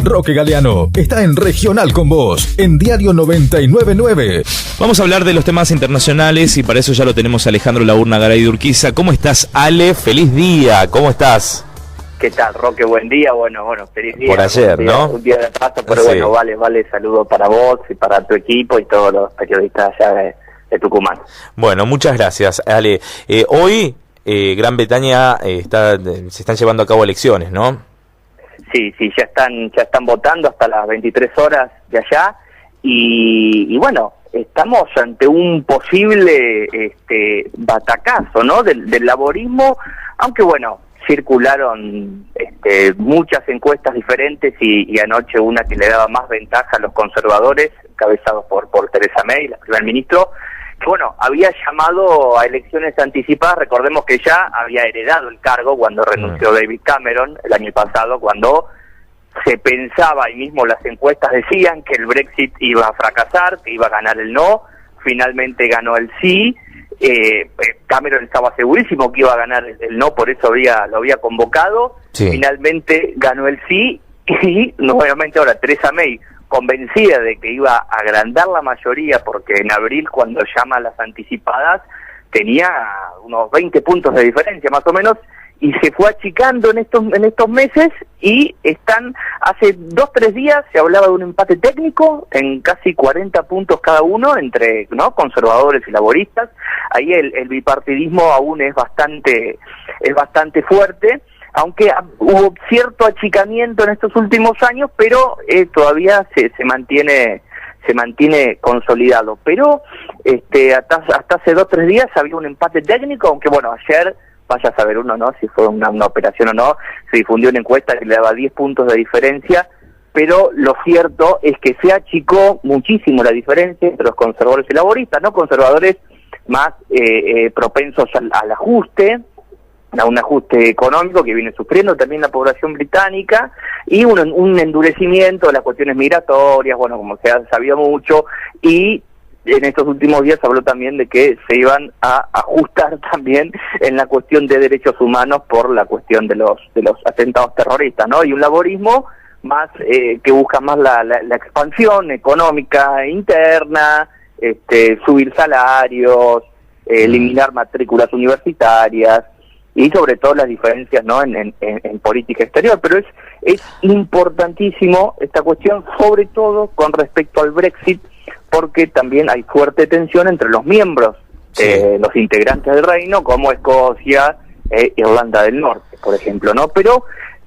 Roque Galeano está en Regional con vos, en Diario 99.9. Vamos a hablar de los temas internacionales y para eso ya lo tenemos a Alejandro Laurna Garay de Urquiza. ¿Cómo estás, Ale? ¡Feliz día! ¿Cómo estás? ¿Qué tal, Roque? Buen día, bueno, feliz día. Por ayer, ¿no? Un día de paso, pero sí. Bueno, vale, saludo para vos y para tu equipo y todos los periodistas allá de Tucumán. Bueno, muchas gracias, Ale. Hoy Gran Bretaña se están llevando a cabo elecciones, ¿no? Sí, ya están votando hasta las 23 horas de allá y bueno, estamos ante un posible batacazo, ¿no? Del laborismo, aunque bueno, circularon muchas encuestas diferentes y anoche una que le daba más ventaja a los conservadores, encabezados por Theresa May, la primer ministro, que bueno, había llamado a elecciones anticipadas. Recordemos que ya había heredado el cargo cuando renunció David Cameron el año pasado, cuando se pensaba, y mismo las encuestas decían, que el Brexit iba a fracasar, que iba a ganar el no. Finalmente ganó el sí. Cameron estaba segurísimo que iba a ganar el no, por eso lo había convocado. Sí. Finalmente ganó el sí y nuevamente ahora Theresa May, convencida de que iba a agrandar la mayoría, porque en abril, cuando llama a las anticipadas, tenía unos 20 puntos de diferencia más o menos, y se fue achicando en estos meses, y hace 2-3 días se hablaba de un empate técnico en casi 40 puntos cada uno entre conservadores y laboristas. Ahí el bipartidismo aún es bastante fuerte, aunque hubo cierto achicamiento en estos últimos años, pero todavía se mantiene consolidado. Pero hasta hace 2-3 días había un empate técnico, aunque bueno, ayer, vaya a saber uno, ¿no?, si fue una operación o no, se difundió una encuesta que le daba 10 puntos de diferencia, pero lo cierto es que se achicó muchísimo la diferencia entre los conservadores y laboristas, ¿no? Conservadores más propensos al ajuste, a un ajuste económico que viene sufriendo también la población británica, y un endurecimiento de las cuestiones migratorias, bueno, como se ha sabido mucho, y en estos últimos días habló también de que se iban a ajustar también en la cuestión de derechos humanos por la cuestión de los atentados terroristas, ¿no? Y un laborismo más que busca más la expansión económica interna, subir salarios, eliminar matrículas universitarias, y sobre todo las diferencias, ¿no?, en política exterior. Pero es importantísimo esta cuestión, sobre todo con respecto al Brexit, porque también hay fuerte tensión entre los miembros, los integrantes del reino, como Escocia, Irlanda del Norte, por ejemplo, ¿no? Pero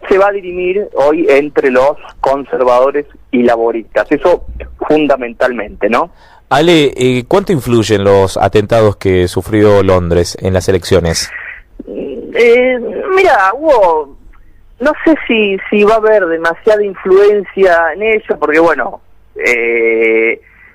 se va a dirimir hoy entre los conservadores y laboristas, eso fundamentalmente, ¿no? Ale, ¿cuánto influyen los atentados que sufrió Londres en las elecciones? Mira, no sé si va a haber demasiada influencia en ello, porque bueno,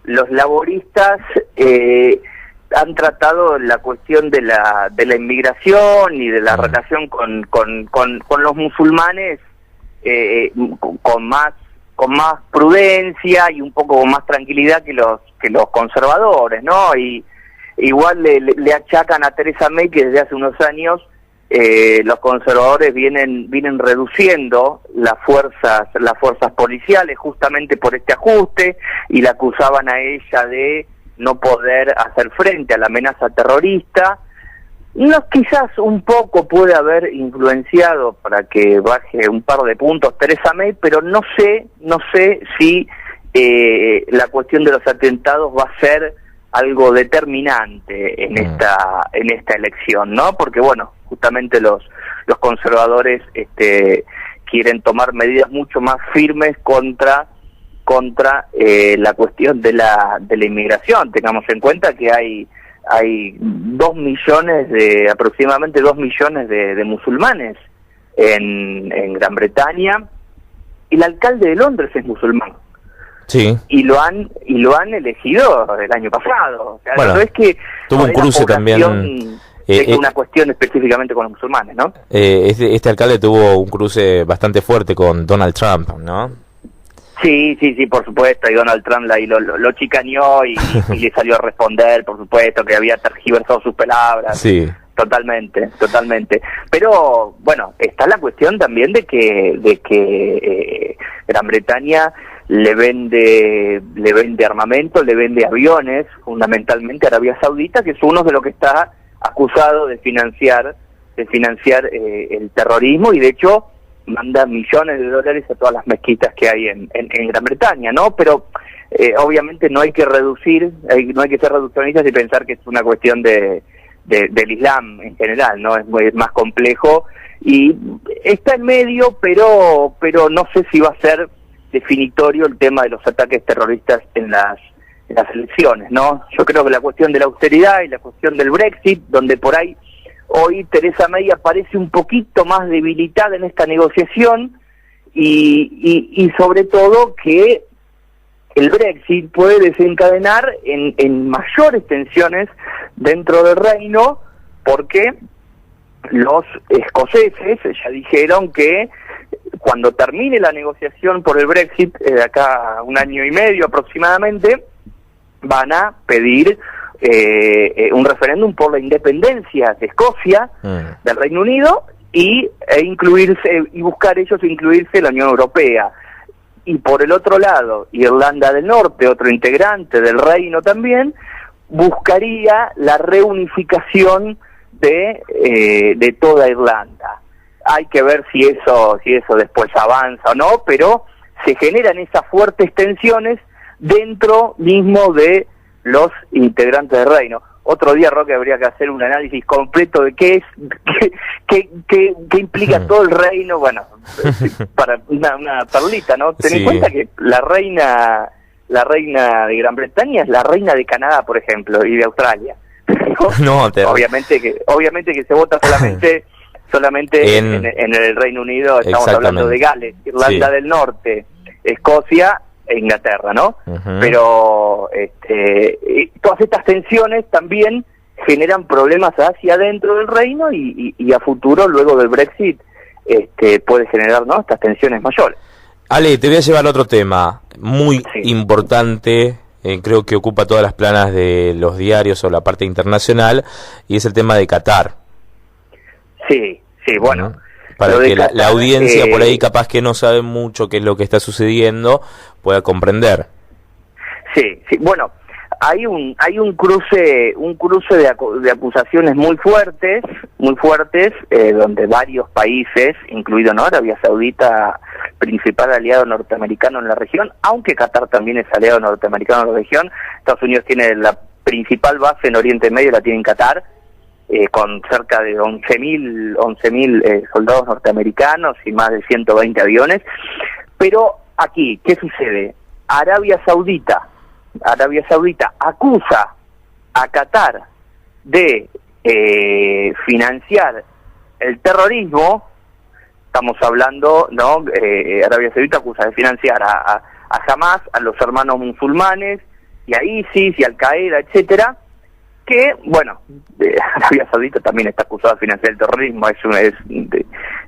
los laboristas han tratado la cuestión de la inmigración y de la relación con los musulmanes con más prudencia y un poco con más tranquilidad que los conservadores, ¿no? Y igual le achacan a Theresa May que desde hace unos años los conservadores vienen reduciendo las fuerzas policiales justamente por este ajuste, y la acusaban a ella de no poder hacer frente a la amenaza terrorista. Quizás un poco puede haber influenciado para que baje un par de puntos Theresa May, pero no sé si la cuestión de los atentados va a ser algo determinante en esta elección, ¿no? Porque bueno, justamente los conservadores quieren tomar medidas mucho más firmes contra la cuestión de la inmigración. Tengamos en cuenta que hay aproximadamente 2 millones de musulmanes en Gran Bretaña, y el alcalde de Londres es musulmán. Sí. Y lo han elegido el año pasado. O sea, bueno, no es que tuvo un cruce también. Es una cuestión específicamente con los musulmanes, ¿no? Este alcalde tuvo un cruce bastante fuerte con Donald Trump, ¿no? Sí, por supuesto, y Donald Trump lo chicaneó y le salió a responder, por supuesto, que había tergiversado sus palabras. Sí. Totalmente. Pero bueno, está la cuestión también de que Gran Bretaña le vende armamento, le vende aviones, fundamentalmente a Arabia Saudita, que es uno de los que está acusado de financiar el terrorismo, y de hecho manda millones de dólares a todas las mezquitas que hay en Gran Bretaña, ¿no? Pero obviamente no hay que no hay que ser reduccionistas y pensar que es una cuestión del Islam en general, ¿no? Es más complejo y está en medio, pero no sé si va a ser definitorio el tema de los ataques terroristas en las elecciones, ¿no? Yo creo que la cuestión de la austeridad y la cuestión del Brexit, donde por ahí hoy Theresa May aparece un poquito más debilitada en esta negociación y sobre todo que el Brexit puede desencadenar en mayores tensiones dentro del Reino, porque los escoceses ya dijeron que cuando termine la negociación por el Brexit, de acá a 1 año y medio aproximadamente, van a pedir un referéndum por la independencia de Escocia del Reino Unido y buscar ellos incluirse en la Unión Europea. Y por el otro lado, Irlanda del Norte, otro integrante del Reino también, buscaría la reunificación de toda Irlanda. Hay que ver si eso después avanza o no, pero se generan esas fuertes tensiones dentro mismo de los integrantes del Reino. Otro día, Roque, habría que hacer un análisis completo de qué implica todo el Reino, bueno, para una perlita, ¿no? Ten en cuenta que la reina de Gran Bretaña es la reina de Canadá, por ejemplo, y de Australia. ¿No? Obviamente que se vota solamente en el Reino Unido. Estamos hablando de Gales, Irlanda del Norte, Escocia e Inglaterra, ¿no? Pero todas estas tensiones también generan problemas hacia adentro del Reino y a futuro, luego del Brexit, puede generar, ¿no?, estas tensiones mayores. Ale, te voy a llevar a otro tema muy importante, creo que ocupa todas las planas de los diarios o la parte internacional, y es el tema de Qatar. Sí, bueno. Para que la audiencia por ahí capaz que no sabe mucho qué es lo que está sucediendo, pueda comprender. Sí, bueno, hay un cruce de acusaciones muy fuertes, donde varios países, incluido, ¿no?, Arabia Saudita, principal aliado norteamericano en la región, aunque Qatar también es aliado norteamericano en la región. Estados Unidos tiene la principal base en Oriente Medio, la tiene en Qatar, con cerca de 11.000 soldados norteamericanos y más de 120 aviones. Pero aquí, ¿qué sucede? Arabia Saudita acusa a Qatar de financiar el terrorismo. Estamos hablando, ¿no? Arabia Saudita acusa de financiar a Hamas, a los hermanos musulmanes, y a ISIS, y Al Qaeda, etcétera. Que, bueno, Arabia Saudita también está acusada de financiar el terrorismo.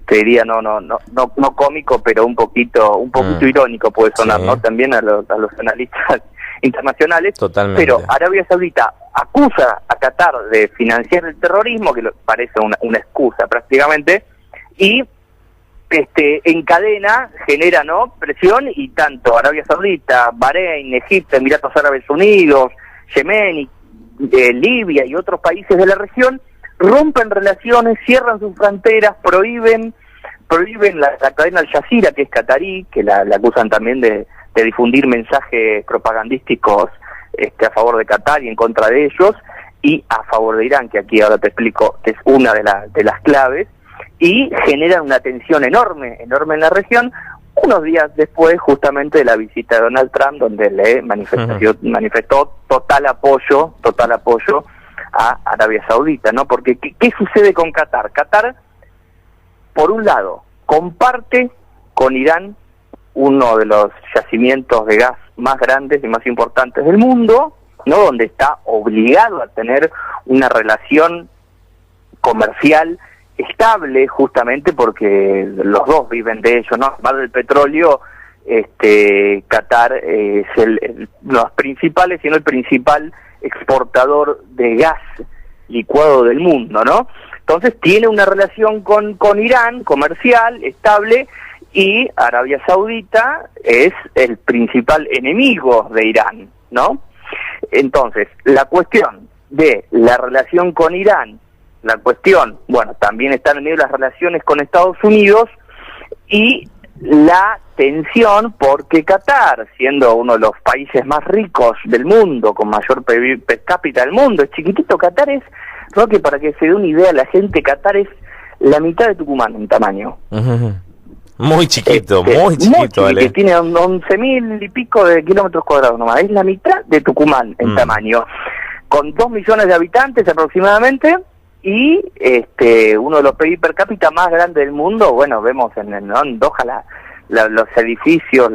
Te diría, no cómico, pero un poquito irónico puede sonar, ¿no?, también a los analistas internacionales. Totalmente. Pero Arabia Saudita acusa a Qatar de financiar el terrorismo, que parece una excusa prácticamente, y encadena, genera, ¿no?, presión, y tanto Arabia Saudita, Bahrein, Egipto, Emiratos Árabes Unidos, Yemen, Libia y otros países de la región rompen relaciones, cierran sus fronteras, prohíben la cadena Al Jazeera, que es catarí, que la acusan también de difundir mensajes propagandísticos a favor de Qatar y en contra de ellos, y a favor de Irán, que aquí ahora te explico que es una de las claves, y generan una tensión enorme en la región, unos días después justamente de la visita de Donald Trump, donde le manifestó total apoyo a Arabia Saudita, ¿no? Porque ¿qué sucede con Qatar? Qatar, por un lado, comparte con Irán uno de los yacimientos de gas más grandes y más importantes del mundo, ¿no?, donde está obligado a tener una relación comercial estable, justamente porque los dos viven de ello, ¿no? Además del petróleo, Qatar es no los principales, sino el principal exportador de gas licuado del mundo, ¿no? Entonces tiene una relación con Irán comercial, estable, y Arabia Saudita es el principal enemigo de Irán, ¿no? Entonces, la cuestión de la relación con Irán, la cuestión, bueno, también están en medio las relaciones con Estados Unidos y la tensión porque Qatar, siendo uno de los países más ricos del mundo, con mayor PIB per cápita del mundo, es chiquitito. Qatar es, Roque, para que se dé una idea la gente, Qatar es la mitad de Tucumán en tamaño. Muy chiquito, muy chiquito, que tiene 11.000 y pico de kilómetros cuadrados nomás, es la mitad de Tucumán en tamaño, con 2 millones de habitantes aproximadamente, y uno de los PIB per cápita más grandes del mundo. Bueno, vemos en Doha los edificios,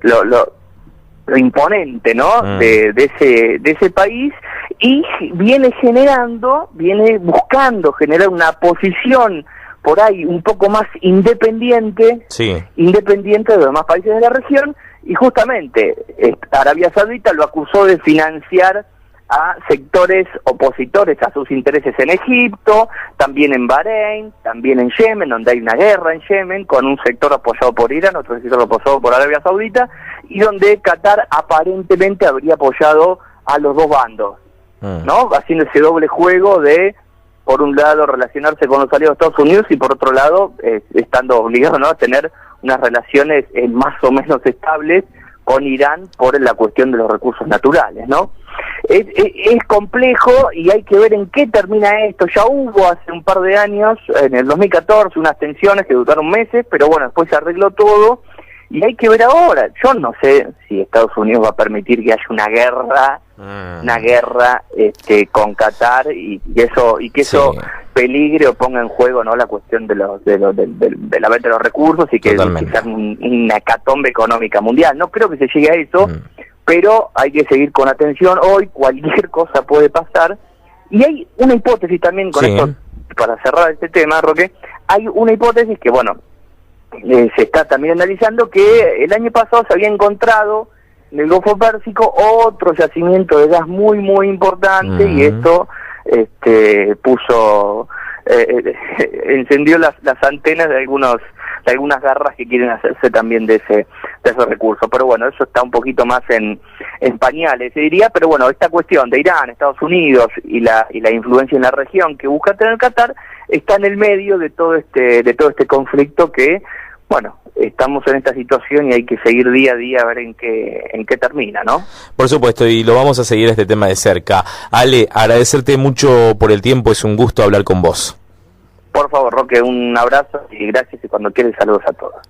lo imponente, ¿no? De ese país, y viene buscando generar una posición por ahí un poco más independiente de los demás países de la región, y justamente Arabia Saudita lo acusó de financiar a sectores opositores a sus intereses en Egipto, también en Bahrein, también en Yemen, donde hay una guerra en Yemen, con un sector apoyado por Irán, otro sector apoyado por Arabia Saudita, y donde Qatar aparentemente habría apoyado a los dos bandos, ¿no? Haciendo ese doble juego de, por un lado, relacionarse con los aliados de Estados Unidos, y por otro lado, estando obligado, ¿no?, a tener unas relaciones más o menos estables con Irán por la cuestión de los recursos naturales, ¿no? Es complejo y hay que ver en qué termina esto. Ya hubo hace un par de años, en el 2014, unas tensiones que duraron meses, pero bueno, después se arregló todo, y hay que ver ahora. Yo no sé si Estados Unidos va a permitir que haya una guerra con Qatar, y que eso peligre o ponga en juego, ¿no?, la cuestión de la venta de los recursos, y que sea una hecatombe económica mundial. No creo que se llegue a eso, pero hay que seguir con atención. Hoy cualquier cosa puede pasar, y hay una hipótesis también con esto, para cerrar este tema, Roque. Hay una hipótesis que, bueno, se está también analizando, que el año pasado se había encontrado en el Golfo Pérsico otro yacimiento de gas muy, muy importante, y esto encendió las antenas de algunas garras que quieren hacerse también de esos recursos. Pero bueno, eso está un poquito más en pañales, se diría. Pero bueno, esta cuestión de Irán, Estados Unidos y la influencia en la región que busca tener Qatar está en el medio de todo este conflicto, que, bueno, estamos en esta situación y hay que seguir día a día a ver en qué termina, ¿no? Por supuesto, y lo vamos a seguir este tema de cerca. Ale, agradecerte mucho por el tiempo, es un gusto hablar con vos. Por favor, Roque, un abrazo y gracias, y cuando quieres saludos a todos.